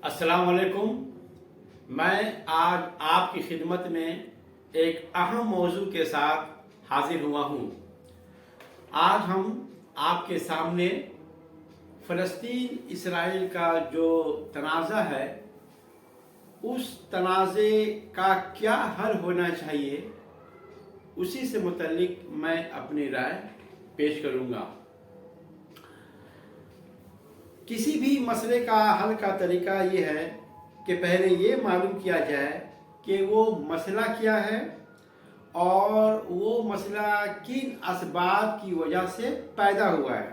السلام علیکم۔ میں آج آپ کی خدمت میں ایک اہم موضوع کے ساتھ حاضر ہوا ہوں۔ آج ہم آپ کے سامنے فلسطین اسرائیل کا جو تنازع ہے اس تنازع کا کیا حل ہونا چاہیے اسی سے متعلق میں اپنی رائے پیش کروں گا۔ کسی بھی مسئلے کا حل کا طریقہ یہ ہے کہ پہلے یہ معلوم کیا جائے کہ وہ مسئلہ کیا ہے اور وہ مسئلہ کن اسباب کی وجہ سے پیدا ہوا ہے۔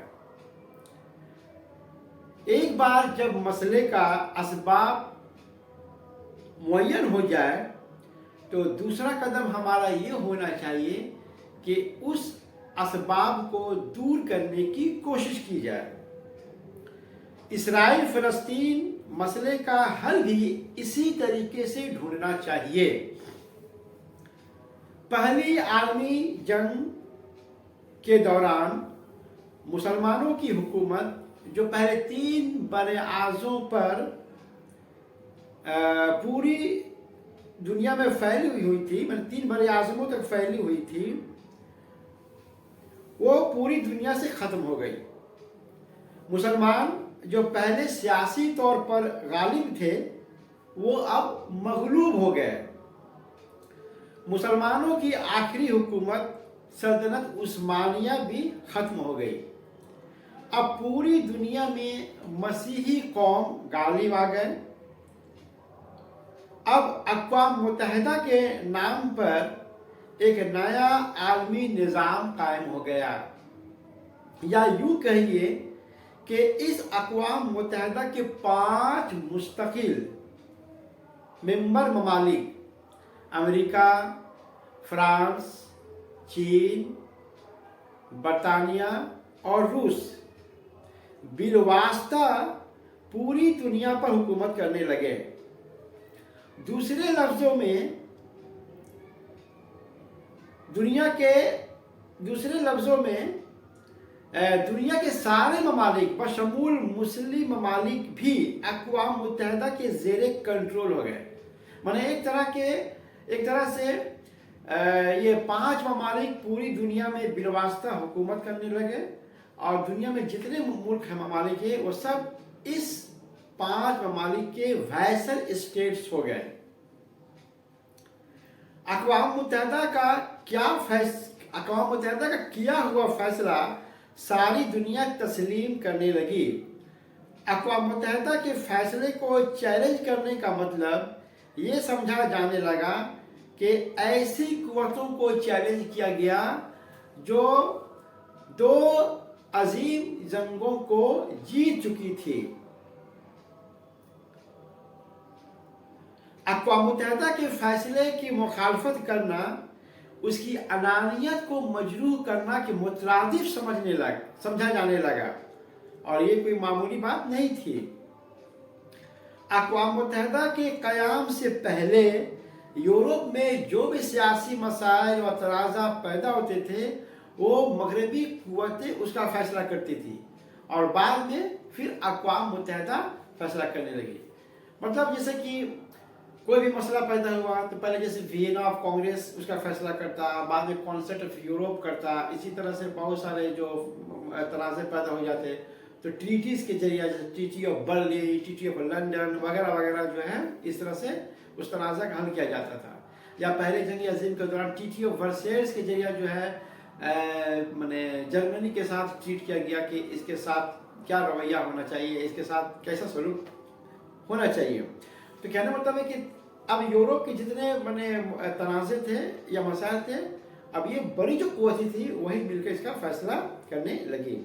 ایک بار جب مسئلے کا اسباب معین ہو جائے تو دوسرا قدم ہمارا یہ ہونا چاہیے کہ اس اسباب کو دور کرنے کی کوشش کی جائے۔ اسرائیل فلسطین مسئلے کا حل بھی اسی طریقے سے ڈھونڈنا چاہیے۔ پہلی عالمی جنگ کے دوران مسلمانوں کی حکومت جو پہلے 3 براعظموں پر پوری دنیا میں پھیلی ہوئی تھی، 3 براعظموں تک پھیلی ہوئی تھی، وہ پوری دنیا سے ختم ہو گئی۔ مسلمان جو پہلے سیاسی طور پر غالب تھے وہ اب مغلوب ہو گئے۔ مسلمانوں کی آخری حکومت سلطنت عثمانیہ بھی ختم ہو گئی۔ اب پوری دنیا میں مسیحی قوم غالب آ گئے۔ اب اقوام متحدہ کے نام پر ایک نیا عالمی نظام قائم ہو گیا، یا یوں کہیے کہ اس اقوام متحدہ کے 5 مستقل ممبر ممالک امریکہ، فرانس، چین، برطانیہ اور روس بالواسطہ پوری دنیا پر حکومت کرنے لگے۔ دوسرے لفظوں میں دنیا کے سارے ممالک بشمول مسلم ممالک بھی اقوام متحدہ کے زیر کنٹرول ہو گئے۔ ایک طرح سے یہ 5 ممالک پوری دنیا میں بالواسطہ حکومت کرنے لگے، اور دنیا میں جتنے ملک ہیں، ممالک ہیں، وہ سب اس 5 ممالک کے ویسل اسٹیٹس ہو گئے۔ اقوام متحدہ کا کیا ہوا فیصلہ ساری دنیا تسلیم کرنے لگی۔ اقوام متحدہ کے فیصلے کو چیلنج کرنے کا مطلب یہ سمجھا جانے لگا کہ ایسی قوتوں کو چیلنج کیا گیا جو 2 عظیم جنگوں کو جیت چکی تھی۔ اقوام متحدہ کے فیصلے کی مخالفت کرنا اس کی انانیت کو مجروح کرنا کے مترادف سمجھا جانے لگا، اور یہ کوئی معمولی بات نہیں تھی۔ اقوام متحدہ کے قیام سے پہلے یورپ میں جو بھی سیاسی مسائل اور تنازع پیدا ہوتے تھے وہ مغربی قوتیں اس کا فیصلہ کرتی تھی، اور بعد میں پھر اقوام متحدہ فیصلہ کرنے لگی۔ جیسے کہ کوئی بھی مسئلہ پیدا ہوا تو پہلے جیسے وینا آف کانگریس اس کا فیصلہ کرتا، بعد میں کانسرٹ آف یوروپ کرتا، اسی طرح سے بہت سارے جو تنازع پیدا ہو جاتے تو ٹریٹیز کے ذریعے، جیسے treaty of Berlin, treaty of London وغیرہ وغیرہ جو ہے، اس طرح سے اس تنازع کا حل کیا جاتا تھا۔ یا پہلے جنگ عظیم کے دوران ٹریٹی آف ورسائز کے ذریعے جو ہے جرمنی کے ساتھ ٹریٹ کیا گیا کہ اس کے ساتھ کیا رویہ ہونا چاہیے، اس کے ساتھ کیسا سلوک ہونا چاہیے۔ تو کہنے مطلب ہے کہ اب یورپ کے جتنے تنازع تھے یا مسائل تھے، اب یہ بڑی جو قوتیں تھی وہی مل کر اس کا فیصلہ کرنے لگی۔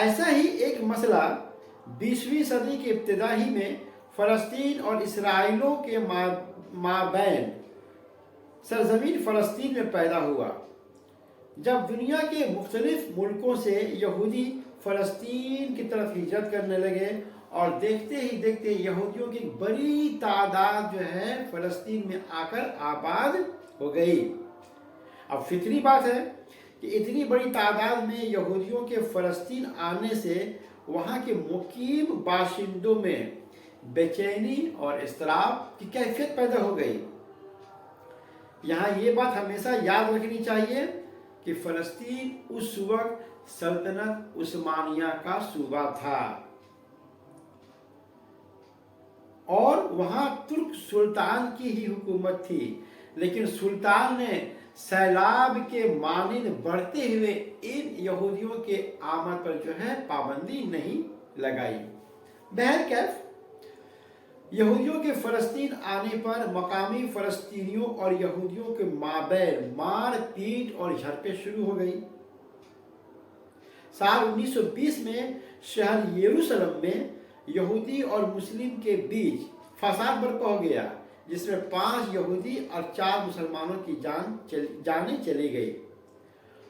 ایسا ہی ایک مسئلہ 20ویں صدی کے ابتدائی میں فلسطین اور اسرائیلوں کے مابین سرزمین فلسطین میں پیدا ہوا، جب دنیا کے مختلف ملکوں سے یہودی فلسطین کی طرف ہجرت کرنے لگے، اور دیکھتے ہی دیکھتے یہودیوں کی بڑی تعداد جو ہے فلسطین میں آ کر آباد ہو گئی۔ اب فطری بات ہے کہ اتنی بڑی تعداد میں یہودیوں کے فلسطین آنے سے वहाँ के मुकीम बाशिंदों में बेचैनी और इस्तराब की कैफियत पैदा हो गई। यहाँ ये बात हमेशा याद रखनी चाहिए कि फ़लस्तीन उस वक्त सल्तनत उस्मानिया का सूबा था और वहाँ तुर्क सुल्तान की ही हुकूमत थी, लेकिन सुल्तान ने सैलाब के मानिंद बढ़ते हुए इन यहूदियों के आमद पर जो है पाबंदी नहीं लगाई। बहरकैफ यहूदियों के फ़लस्तीन आने पर मकामी फ़लस्तीनियों और यहूदियों के माबैन मार पीट और झड़पें शुरू हो गई। साल 1920 में शहर यरूशलेम में यहूदी और मुस्लिम के बीच फसाद बर्पा हो गया, जिसमें 5 यहूदी और 4 मुसलमानों की जानें चली गई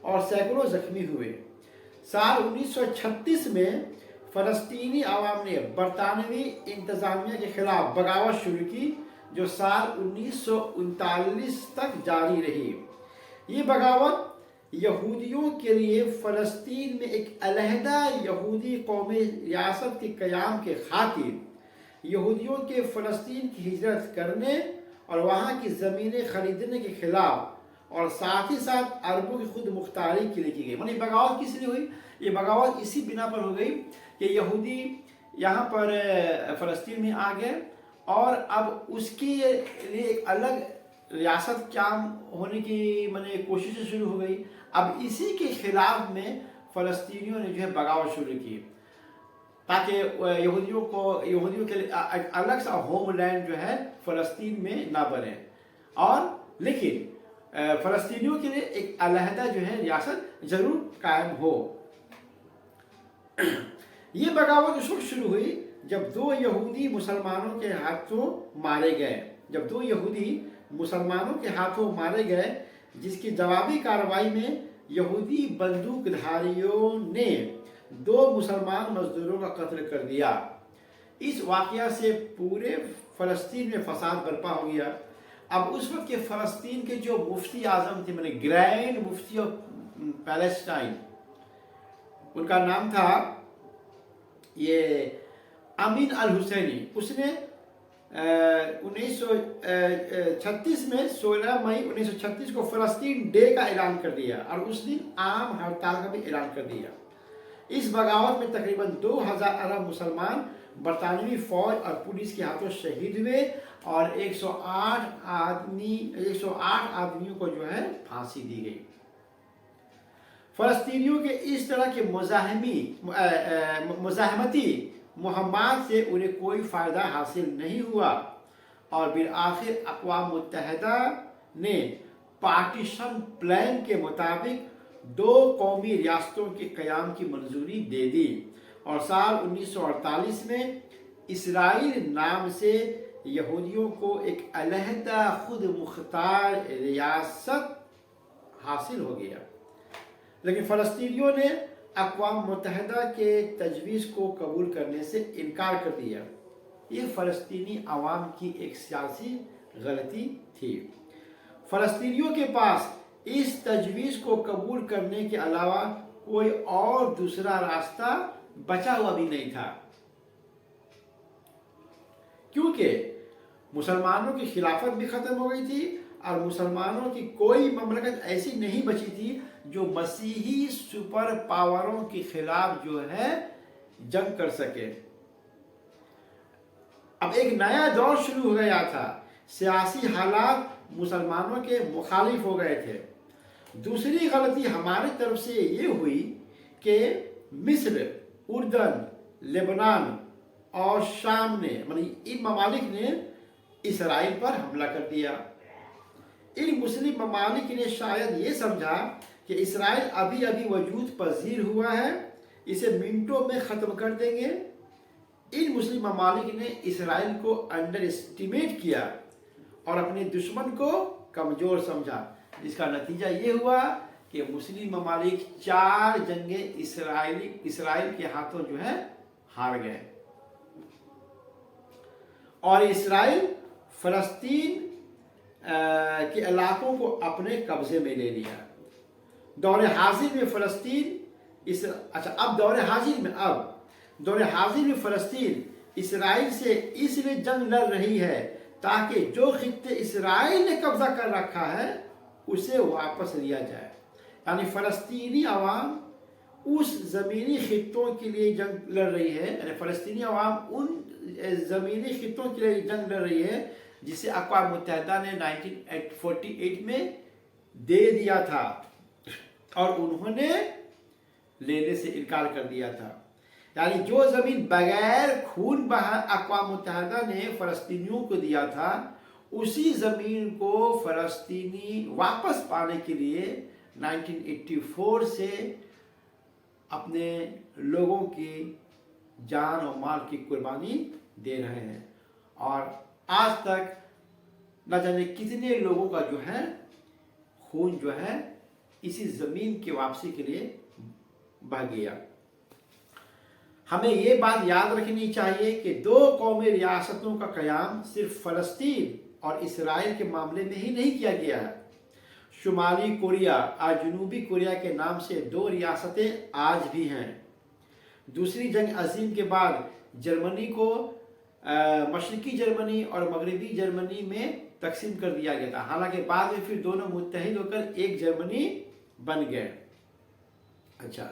और सैकड़ों जख्मी हुए। साल 1936 में फ़लस्तीनी आवाम ने बरतानवी इंतज़ामिया के खिलाफ बगावत शुरू की, जो साल 1939 तक जारी रही। ये बगावत यहूदियों के लिए फ़लस्तीन में एक अलहदा यहूदी कौमी रियासत के क़याम के खातिर यहूदियों के फ़लस्तीन की हिजरत करने और वहाँ की ज़मीनें खरीदने के खिलाफ और साथ ही साथ अरबों की खुद मुख्तारी के लिए की गई। मानी बगावत किस लिए हुई? ये बगावत इसी बिना पर हो गई कि यहूदी यहाँ पर फ़लस्तीन में आ गए और अब उसके लिए एक अलग रियासत कायम होने की माने कोशिशें शुरू हो गई। अब इसी के खिलाफ में फ़लस्तीनियों ने जो है बगावत शुरू की ताकि यहूदियों के लिए अलग सा होमलैंड जो है फ़लस्तीन में ना बने, और लेकिन फ़लस्तीनियों के लिए एक अलहदा जो है रियासत ज़रूर कायम हो। ये बगावत उस वक्त शुरू हुई जब 2 यहूदी मुसलमानों के हाथों मारे गए, जिसकी जवाबी कार्रवाई में यहूदी बंदूकधारियों ने 2 मुसलमान मजदूरों का कत्ल कर दिया। इस वाक़या से पूरे फ़लस्तीन में फसाद बर्पा हो गया। अब उस वक्त के फ़लस्तीन के जो मुफ्ती आज़म थे, मैंने ग्रैंड मुफ्ती ऑफ पैलेस्टाइन, उनका नाम था ये अमीन अल हुसैनी। उसने 1936 में 16 मई 1936 को फ़लस्तीन डे का ऐलान कर दिया और उस दिन आम हड़ताल का भी ऐलान कर दिया। इस बगावत में तकरीबन 2000 अरब मुसलमान बरतानवी फ़ौज और पुलिस के हाथों शहीद हुए और 108 आदमियों को जो है फांसी दी गई। फ़लस्तीनियों के इस तरह के मुज़ाहमती मुहम्मद से उन्हें कोई फ़ायदा हासिल नहीं हुआ और फिर आखिर अक़वाम मुत्तहिदा ने पार्टीशन प्लान के मुताबिक 2 कौमी रियासतों के क़याम की मंजूरी दे दी और साल 1948 में इसराइल नाम से यहूदियों को एक अलहदा खुद मुख्तार रियासत हासिल हो गया। लेकिन फ़लस्तीनियों ने अक़वाम मुत्तहिदा के तजवीज़ को कबूल करने से इनकार कर दिया। ये फ़लस्तीनी आवाम की एक सियासी गलती थी। फ़लस्तीनियों के पास इस तजवीज़ को कबूल करने के अलावा कोई और दूसरा रास्ता बचा हुआ भी नहीं था, क्योंकि मुसलमानों की खिलाफत भी ख़त्म हो गई थी और मुसलमानों की कोई ममलकत ऐसी नहीं बची थी जो मसीही सुपर पावरों के खिलाफ जो है जंग कर सके। अब एक नया दौर शुरू हो गया था। सियासी हालात मुसलमानों के मुखालिफ हो गए थे। दूसरी गलती हमारी तरफ से ये हुई कि मिस्र, उर्दन, लेबनान और शाम ने मानी इन ममालिक ने इसराइल पर हमला कर दिया। इन मुस्लिम ममालिक ने शायद ये समझा कि इसराइल अभी अभी वजूद पजीर हुआ है, इसे मिनटों में ख़त्म कर देंगे। इन मुस्लिम ममालिक ने इसराइल को अंडर एस्टिमेट किया और अपने दुश्मन को कमज़ोर समझा, जिसका नतीजा ये हुआ कि मुस्लिम ममालिक 4 जंगें इसराइल के हाथों जो है हार गए और इसराइल फ़लस्तीन के इलाकों को अपने कब्जे में ले लिया। दौरे हाजिर में फ़लस्तीन अब दौर हाजिर में फ़लस्तीन इसराइल से इसलिए जंग लड़ रही है ताकि जो खित्ते इसराइल ने कब्जा कर रखा है उसे वापस लिया जाए। यानी फ़लस्तीनी अवाम उस ज़मीनी खित्तों के लिए जंग लड़ रही है, यानी फ़लस्तीनी अवाम उन ज़मीनी खित्तों के लिए जंग लड़ रही है जिसे अक़वाम मुत्तहिदा ने 1948 में दे दिया था और उन्होंने लेने से इनकार कर दिया था। यानी जो ज़मीन बगैर खून बहा अक़वाम मुत्तहिदा ने फ़लस्तीनियों को दिया था, उसी ज़मीन को फ़लस्तीनी वापस पाने के लिए 1984 से अपने लोगों की जान और माल की कुर्बानी दे रहे हैं। और आज तक न जाने कितने लोगों का जो है खून जो है इसी ज़मीन की वापसी के लिए बह गया। हमें ये बात याद रखनी चाहिए कि दो कौमी रियासतों का क़याम सिर्फ फ़लस्तीन और इसराइल के मामले में ही नहीं किया गया है। शुमाली कोरिया और जनूबी कोरिया के नाम से दो रियासतें आज भी हैं। दूसरी जंग अजीम के बाद जर्मनी को मशरकी जर्मनी और मगरबी जर्मनी में तकसीम कर दिया गया था। हालांकि बाद में फिर दोनों मुत्तहिद होकर एक जर्मनी बन गए। अच्छा,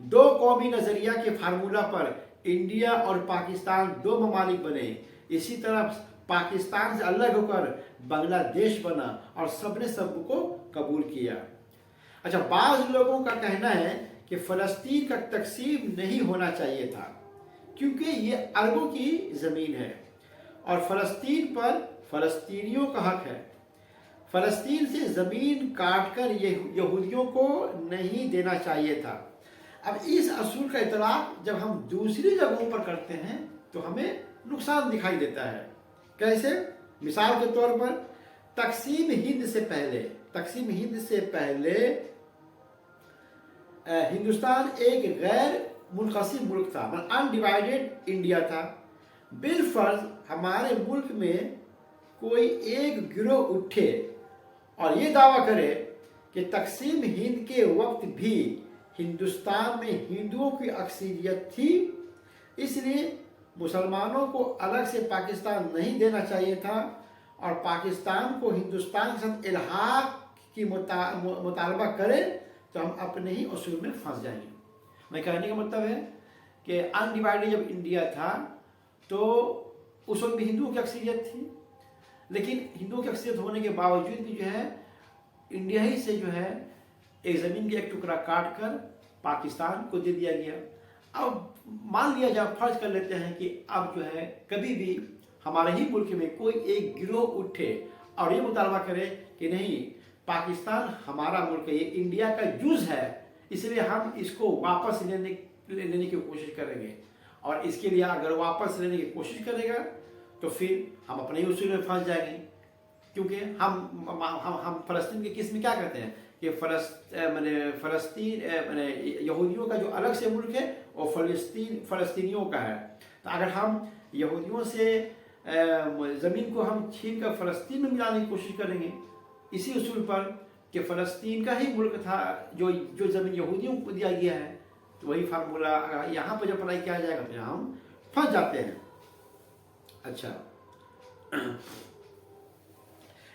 दो कौमी नज़रिया के फार्मूला पर इंडिया और पाकिस्तान दो ममालिक बने। इसी तरह पाकिस्तान से अलग होकर बांग्लादेश बना और सबने सबको कबूल किया। अच्छा, बाज़ लोगों का कहना है कि फ़लस्तीन का तकसीम नहीं होना चाहिए था क्योंकि ये अरबों की ज़मीन है और फ़लस्तीन पर फ़लस्तीनियों का हक है। फ़लस्तीन से ज़मीन काटकर यहूदियों को नहीं देना चाहिए था। अब इस असूल का इतलाक़ जब हम दूसरी जगहों पर करते हैं तो हमें नुकसान दिखाई देता है। कैसे? मिसाल के तौर पर तकसीम हिंद से पहले हिंदुस्तान एक गैर मुनक़सिम मुल्क था, मतलब अनडिवाइडेड इंडिया था। बिलफर्ज हमारे मुल्क में कोई एक गिरोह उठे और ये दावा करे कि तकसीम हिंद के वक्त भी हिंदुस्तान में हिंदुओं की अक्सरियत थी, इसलिए मुसलमानों को अलग से पाकिस्तान नहीं देना चाहिए था और पाकिस्तान को हिंदुस्तान के साथ इल्हाक की मुतालबा करें तो हम अपने ही उसूल में फंस जाएंगे। मैं कहने का मतलब है कि अनडिवाइडेड जब इंडिया था तो उस वक्त भी हिंदुओं की अक्सरियत थी, लेकिन हिंदुओं की अक्सरियत होने के बावजूद भी जो है इंडिया ही से जो है एक ज़मीन का एक टुकड़ा काट कर पाकिस्तान को दे दिया गया। अब मान लिया जाए, फर्ज कर लेते हैं कि अब जो है कभी भी हमारे ही मुल्क में कोई एक गिरोह उठे और ये मुतालबा करे कि नहीं, पाकिस्तान हमारा मुल्क है, ये इंडिया का जुज़ है, इसलिए हम इसको वापस लेने की कोशिश करेंगे। और इसके लिए अगर वापस लेने की कोशिश करेगा तो फिर हम अपने ही उसूल में फंस जाएंगे, क्योंकि हम फ़लस्तीन के केस में क्या कहते हैं कि फ़लस्तीन यहूदियों का जो अलग से मुल्क है वो फ़लस्तीनियों का है। तो अगर हम यहूदियों से ज़मीन को हम छीन कर फ़लस्तीन में मिलाने की कोशिश करेंगे इसी उसूल पर कि फ़लस्तीन का ही मुल्क था जो ज़मीन यहूदियों को दिया गया है, तो वही फार्मूला यहाँ पर जब अप्लाई किया जाएगा तो यहाँ हम फंस जाते हैं। अच्छा,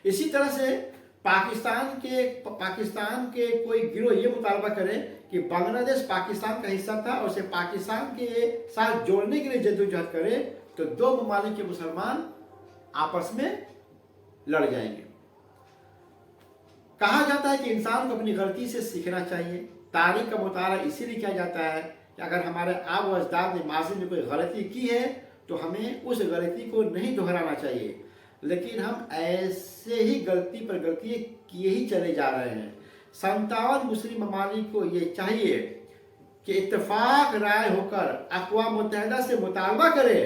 इसी तरह से पाकिस्तान के कोई गिरोह ये मुतालबा करे कि बांग्लादेश पाकिस्तान का हिस्सा था और उसे पाकिस्तान के साथ जोड़ने के लिए जद्दोजहद करे तो दो ममालिक के मुसलमान आपस में लड़ जाएंगे। कहा जाता है कि इंसान को अपनी गलती से सीखना चाहिए। तारीख का मुताला इसीलिए किया जाता है कि अगर हमारे आब व अजदाद ने माजी में कोई गलती की है तो हमें उस गलती को नहीं दोहराना चाहिए, लेकिन हम ऐसे ही गलती पर गलती किए ही चले जा रहे हैं। 57 मुस्लिम ममालिक को ये चाहिए कि इत्तेफाक राय होकर अक़वाम मुत्तहिदा से मुतालबा करे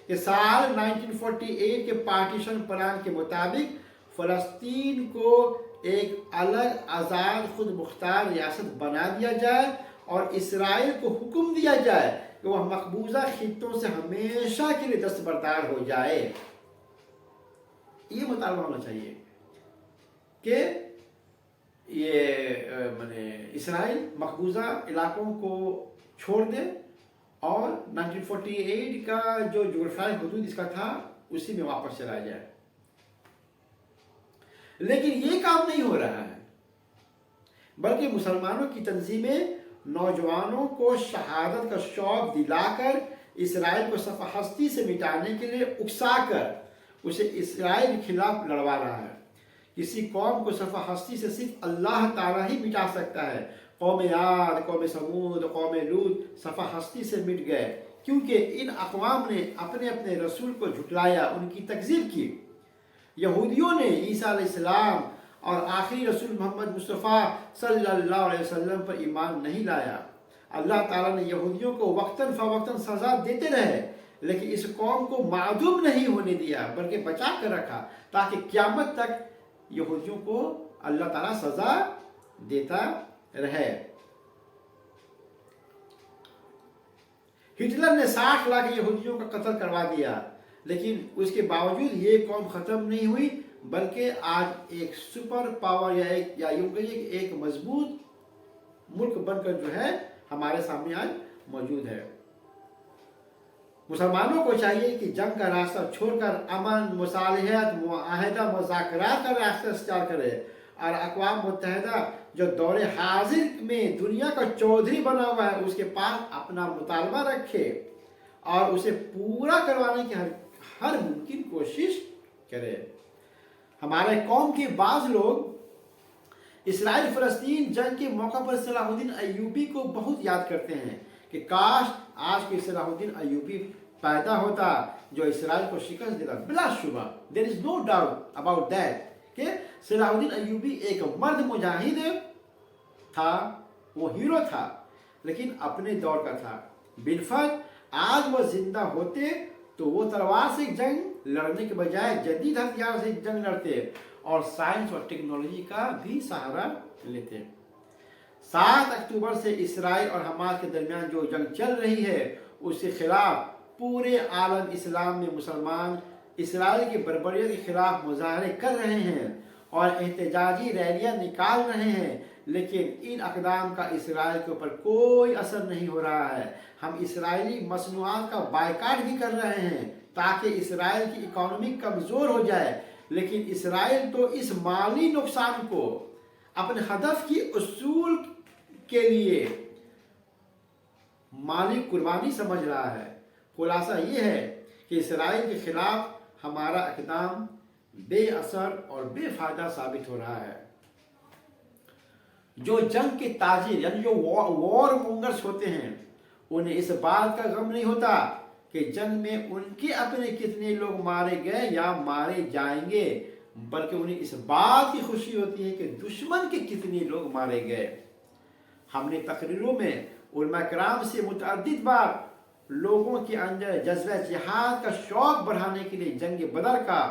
कि साल 1948 के पार्टीशन प्लान के मुताबिक फ़लस्तीन को एक अलग आज़ाद खुद मुख्तार रियासत बना दिया जाए और इसराइल को हुक्म दिया जाए कि वह मकबूजा खित्तों से हमेशा के लिए दस्तबरदार हो जाए। ये मुतालबा होना चाहिए कि ये इसराइल मकबूजा इलाकों को छोड़ दे और 1948 का जो जोग्राफियाई हदूद इसका था उसी में वापस चला जाए। लेकिन ये काम नहीं हो रहा है, बल्कि मुसलमानों की तंजीमें नौजवानों को शहादत का शौक दिलाकर इसराइल को सफ़हस्ती से मिटाने के लिए उकसाकर उसे इसराइल के खिलाफ लड़वा रहा है। किसी कौम को सफ़हस्ती से सिर्फ अल्लाह ताला ही मिटा सकता है। कौम आद, कौम समूद, कौम लूत सफ़हस्ती से मिट गए क्योंकि इन अक़वाम ने अपने अपने रसूल को झुटलाया, उनकी तकज़ीब की। यहूदियों ने ईसा अलैहिस्सलाम और आखिरी रसूल मोहम्मद मुस्तफ़ा सल्लल्लाहु अलैहि वसल्लम पर ईमान नहीं लाया। अल्लाह ताला ने यहूदियों को वक्तन फ़वक्तन सज़ा देते रहे, लेकिन इस कौम को मादूम नहीं होने दिया, बल्कि बचा कर रखा ताकि क़यामत तक यहूदियों को अल्लाह ताला सज़ा देता रहे। हिटलर ने 60 लाख यहूदियों का कत्ल करवा दिया, लेकिन उसके बावजूद ये कौम ख़त्म नहीं हुई, बल्कि आज एक सुपर पावर या यूं कहिए एक मजबूत मुल्क बनकर जो है हमारे सामने आज मौजूद है। मुसलमानों को चाहिए कि जंग का रास्ता छोड़कर अमन, मुसालहत, मुआहदा, मुज़ाकरात का रास्ता इख्तियार करे और अक़वाम मुत्तहिदा जो दौरे हाजिर में दुनिया का चौधरी बना हुआ है उसके पास अपना मुतालबा रखे और उसे पूरा करवाने की हर मुमकिन कोशिश करे। हमारे कौम के बाज़ लोग इसराइल फ़लस्तीन जंग के मौका पर सलाहुद्दीन अय्यूबी को बहुत याद करते हैं कि काश आज के सलाहुद्दीन अय्यूबी पैदा होता जो इसराइल को शिकस्त देता। बिलाशुबा, there is no doubt about that कि सलाहुद्दीन अय्यूबी एक मर्द मुजाहिद था, वो हीरो था, लेकिन अपने दौर का था। बिलफर्ज आज वो जिंदा होते तो वो तलवार से जंग लड़ने के बजाय जदीद हथियार से जंग लड़ते और साइंस और टेक्नोलॉजी का भी सहारा लेते। 7 अक्टूबर से इसराइल और हमास के दरमियान जो जंग चल रही है उसके खिलाफ पूरे आलम इस्लाम में मुसलमान इसराइल की बर्बरियत के खिलाफ मुजाहरे कर रहे हैं और एहतजाजी रैलियां निकाल रहे हैं, लेकिन इन अक़दाम का इसराइल के ऊपर कोई असर नहीं हो रहा है। हम इसराइली मसनूआत का बायकाट भी कर रहे हैं ताकि इसराइल की इकॉनमी कमज़ोर हो जाए, लेकिन इसराइल तो इस माली नुकसान को अपने हदफ की उसूल के लिए माली कुर्बानी समझ रहा है। खुलासा ये है कि इसराइल के खिलाफ हमारा इक़दाम बेअसर और बेफायदा साबित हो रहा है। जो जंग के ताजिर यानी जो वॉर मोंगर्स होते हैं उन्हें इस बात का गम नहीं होता कि जंग में उनके अपने कितने लोग मारे गए या मारे जाएंगे, बल्कि उन्हें इस बात की खुशी होती है कि दुश्मन के कितने लोग मारे गए। हमने तकरीरों में उलमा किराम से मुतअद्दिद बार लोगों के अंदर जज्बा जिहाद का शौक बढ़ाने के लिए जंग बदर का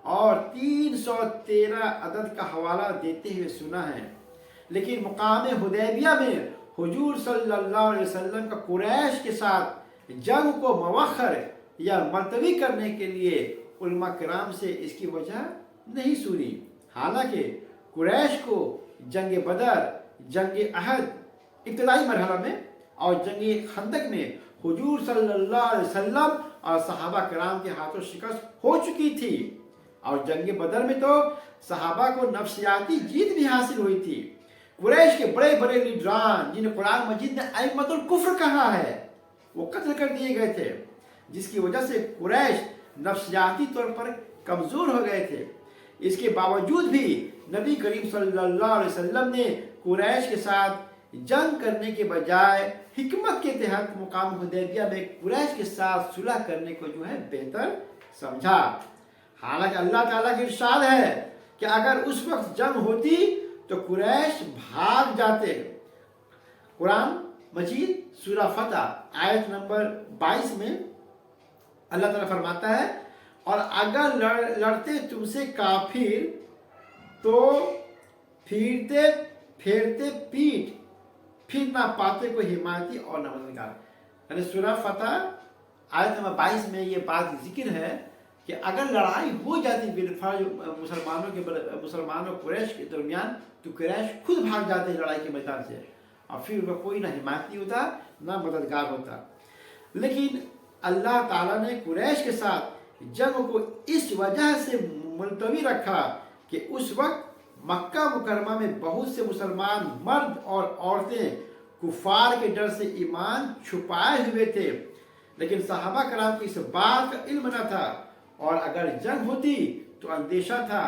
और 313 अदद का हवाला देते हुए सुना है, लेकिन मुकाम हुदैबिया में हुजूर सल्लल्लाहु अलैहि वसल्लम का कुरैश के साथ जंग को मवखर या मलतवी करने के लिए उलमा किराम से इसकी वजह नहीं सुनी। हालांकि कुरैश को जंग बदर, जंग अहद इब्तदाई मरहला में और जंग खंदक में हुजूर सल्लल्लाहु अलैहि वसल्लम और सहाबा किराम के हाथों शिकस्त हो चुकी थी और जंग बदर में तो सहाबा को नफ्सियाती जीत भी हासिल हुई थी। कुरैश के बड़े बड़े लीडरान जिन्हें कुरान मजीद ने अइम्मतुल कुफ्र कहा है वो कत्ल कर दिए गए थे, जिसकी वजह से कुरैश नफ्सियाती तौर पर कमज़ोर हो गए थे। इसके बावजूद भी नबी करीम सल्लल्लाहु अलैहि वसल्लम ने कुरैश के साथ जंग करने के बजाय हिकमत के तहत मुकाम हुदैबिया में कुरैश के साथ सुलह करने को जो है बेहतर समझा। हालांकि अल्लाह ताला की इरशाद है कि अगर उस वक्त जंग होती तो कुरैश भाग जाते। कुरान मजीद सूरा फतह आयत नंबर 22 में अल्लाह ताला फरमाता है, और अगर लड़ते तुमसे काफिर तो फिरते फेरते पीठ फिर ना पाते को हिमायती और न मददगार। यानी सूरा फतह आयत नंबर 22 में ये बात जिक्र है कि अगर लड़ाई हो जाती बिलफर्ज मुसलमानों कुरैश के दरमियान तो कुरैश खुद भाग जाते लड़ाई के मैदान से और फिर उनका कोई ना हिमायती होता ना मददगार होता। लेकिन अल्लाह ताला ने कुरैश के साथ जंग को इस वजह से मुलतवी रखा कि उस वक्त मक्का मुकरमा में बहुत से मुसलमान मर्द और औरतें कुफार के डर से ईमान छुपाए हुए थे, लेकिन सहाबा कराम को इस बात का इल्म न था, और अगर जंग होती तो अंदेशा था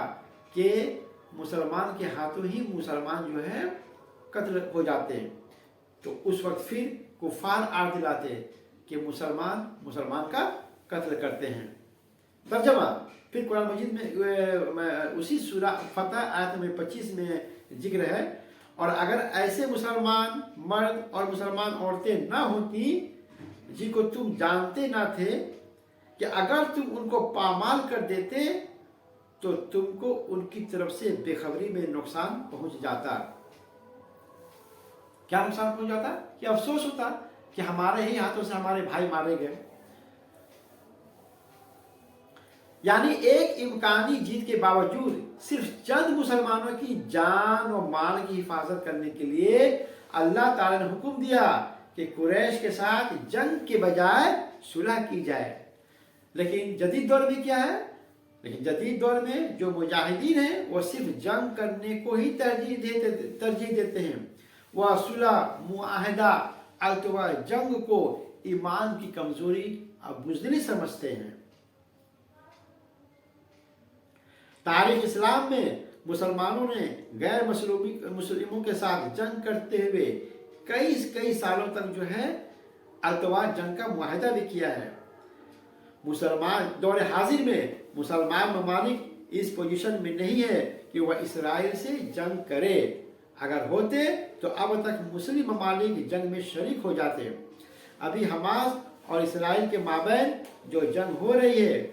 कि मुसलमान के हाथों ही मुसलमान जो है कत्ल हो जाते। तो उस वक्त फिर कुफार आड़ दिलाते कि मुसलमान का कत्ल करते हैं। तर्जमा फिर कुरान मजीद में उसी सूरा फतह आयत में 25 में जिक्र है, और अगर ऐसे मुसलमान मर्द और मुसलमान औरतें ना होती जिनको तुम जानते ना थे कि अगर तुम उनको पामाल कर देते तो तुमको उनकी तरफ से बेखबरी में नुकसान पहुंच जाता। क्या नुकसान पहुंच जाता? कि अफसोस होता कि हमारे ही हाथों से हमारे भाई मारे गए। यानी एक इम्कानी जीत के बावजूद सिर्फ चंद मुसलमानों की जान और माल की हिफाजत करने के लिए अल्लाह ताला ने हुक्म दिया कि कुरैश के साथ जंग के बजाय सुलह की जाए। लेकिन जदीद दौर में क्या है? लेकिन जदीद दौर में जो मुजाहिदीन हैं वो सिर्फ जंग करने को ही तरजीह देते हैं। वह सुलह, मुआहदा, अथवा जंग को ईमान की कमजोरी और बुज़दिली समझते हैं। तारीख इस्लाम में मुसलमानों ने गैर मुस्लिमों के साथ जंग करते हुए कई सालों तक जो है अल्तवा जंग का मुआहदा भी किया है। मुसलमान दौर हाजिर में मुसलमान ममालिक इस पोजीशन में नहीं है कि वह इसराइल से जंग करे। अगर होते तो अब तक मुस्लिम ममालिक जंग में शरीक हो जाते। अभी हमास और इसराइल के माबैन जो जंग हो रही है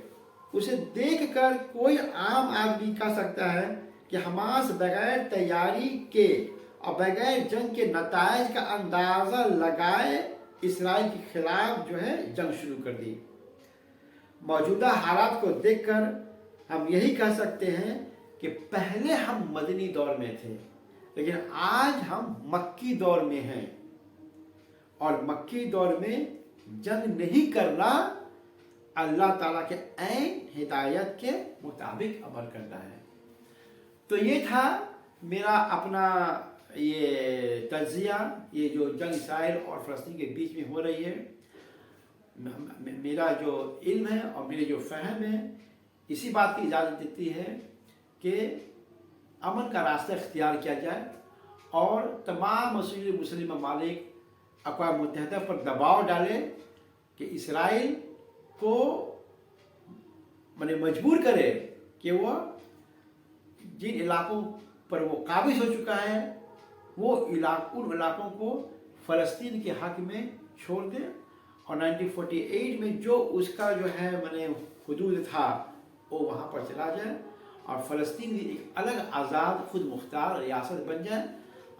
उसे देखकर कोई आम आदमी कह सकता है कि हमास बगैर तैयारी के और बगैर जंग के नतायज का अंदाज़ा लगाए इसराइल के खिलाफ जो है जंग शुरू कर दी। मौजूदा हालात को देखकर हम यही कह सकते हैं कि पहले हम मदनी दौर में थे, लेकिन आज हम मक्की दौर में हैं, और मक्की दौर में जंग नहीं करना अल्लाह ताला के ऐन हिदायत के मुताबिक अमल करना है। तो ये था मेरा अपना ये तज्जिया, ये जो जंग इसराइल और फ़लस्तीन के बीच में हो रही है। मेरा जो इल्म है और मेरे जो फ़हम है इसी बात की इजाज़त देती है कि अमन का रास्ता इख्तियार किया जाए और तमाम मुस्लिम ममालिक अक़वाम मुत्तहिदा पर दबाव डालें कि इसराइल को मजबूर करे कि वह जिन इलाकों पर वो काबिज हो चुका है वो उन इलाकों को फ़लस्तीन के हक़ में छोड़ दे, और 1948 में जो उसका जो है हुदूद था वो वहाँ पर चला जाए, और फ़लस्तीन की एक अलग आज़ाद खुद मुख्तार रियासत बन जाए,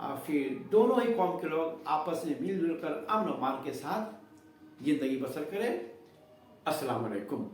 और फिर दोनों ही कौम के लोग आपस में मिलजुल कर अमन और मान के साथ ज़िंदगी बसर करें। अस्सलाम वालेकुम।